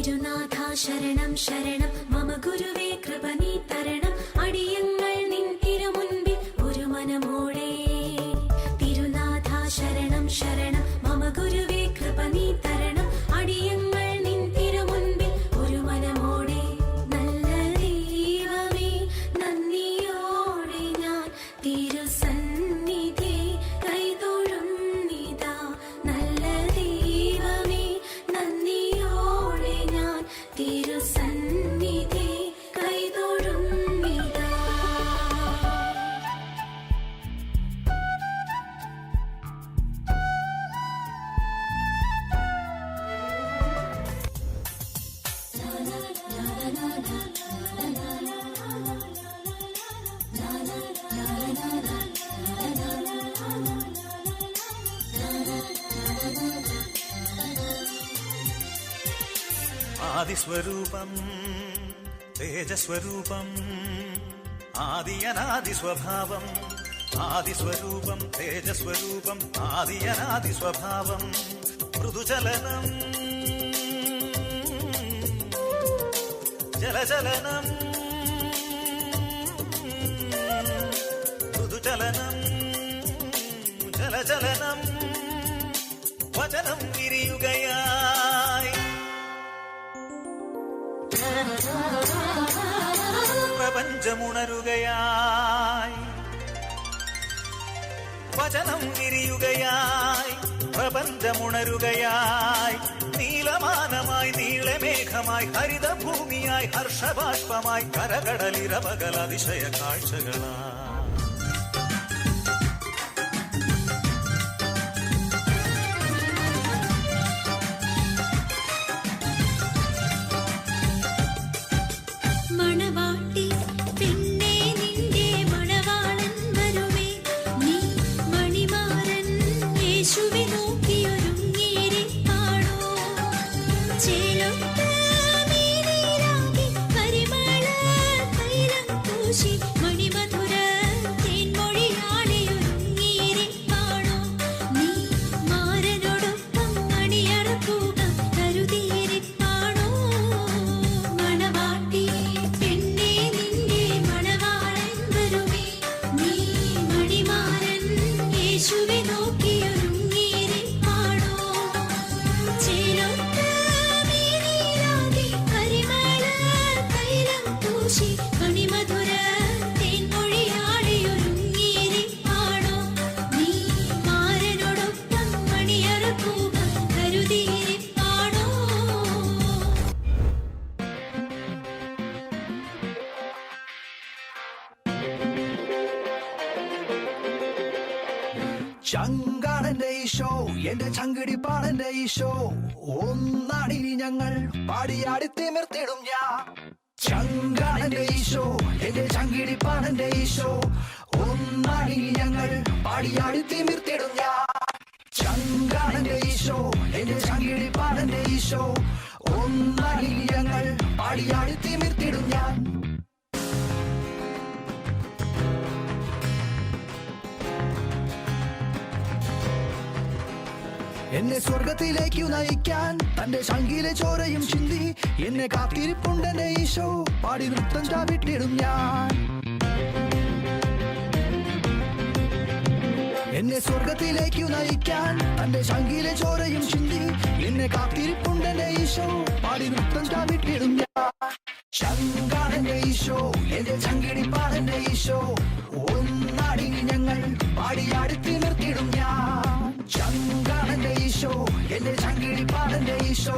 തിരുനാഥ ശരണം ശരണം മമ ഗുരുവേ കൃപ നീ തരണം അടിയങ്ങൾ നിൻ തിരുമുൻപിൽ ഒരു മനമോടെ തിരുനാഥ ശരണം ശരണം മമ ഗുരുവേ കൃപ നീ തരണം അടിയങ്ങൾ നിൻ തിരുമുൻപിൽ ഒരു മനമോടെ നല്ല ദൈവമേ നന്ദിയോടെ ഞാൻ തിരുസന്നിധി കൈതൊഴുന്നിതാ നല്ല ദൈവമേ നന്ദിയോടെ ഞാൻ തിരുസന്നിധി കൈതൊഴുന്നിതാ. ആദിസ്വരൂപം തേജസ്വരൂപം ആദിയനാദിസ്വഭാവം ആദിസ്വരൂപം തേജസ്വരൂപം ആദിയനാദിസ്വഭാവം മൃദുചലനം ജലചലനം മൃദുചലനം ജലചലനം വചനം വിരിയുകയായി പ്രപഞ്ചമുണരുകയായി വചനം വിരിയുകയായി പ്രപഞ്ചമുണരുകയായി നീലമാനമായി നീളമേഘമായി ഹരിതഭൂമിയായി ഹർഷബാഷ്പമായി കരകടലിരപകൽ അതിശയ കാഴ്ചകളായി ചങ്കാടന്റെ ഈശോ എന്റെ ചങ്കിടിപ്പാടന്റെ ഈശോ ഒന്നാണിനി ഞങ്ങൾ പാടിയാടി തിമിർത്തിടും ഞാൻ ചങ്കാടന്റെ ഈശോ എന്റെ ചങ്കിടിപ്പാടന്റെ ഈശോ ഒന്നാണിനി ഞങ്ങൾ പാടിയാടി തിമിർത്തിടും ഞാൻ ചങ്കാടന്റെ ഈശോ എന്റെ ചങ്കിടിപ്പാടന്റെ ഈശോ ഒന്നാണിനി ഞങ്ങൾ പാടിയാടി തിമിർത്തിടും ഞാൻ എന്നെ സ്വർഗത്തിലേക്കു നയിക്കാൻ തന്റെ ശങ്കിലെ ചോരയും ചിന്തി എന്നെ കാത്തിരിപ്പുണ്ടെന്റെ ഈശോ പാടി നൃത്തം ചാവിട്ടിടും ഞാൻ എന്നെ സ്വർഗത്തിലേക്കു നയിക്കാൻ തന്റെ ശങ്കിലെ ചോരയും ചിന്തി എന്നെ കാത്തിരിപ്പുണ്ടെന്റെ ഈശോ പാടി നൃത്തം ചാവിട്ടിടും ഞാൻ ചങ്കാടന്റെ ഈശോ എന്റെ ചങ്കിടിപ്പാടന്റെ ഈശോ ഒന്നാടിനി ഞങ്ങൾ പാടിയാടി തിമിർത്തിടും ഞാൻ ചങ്കാടന്റെ ഈശോ എന്റെ ചങ്കിടിപ്പാടന്റെ ഈശോ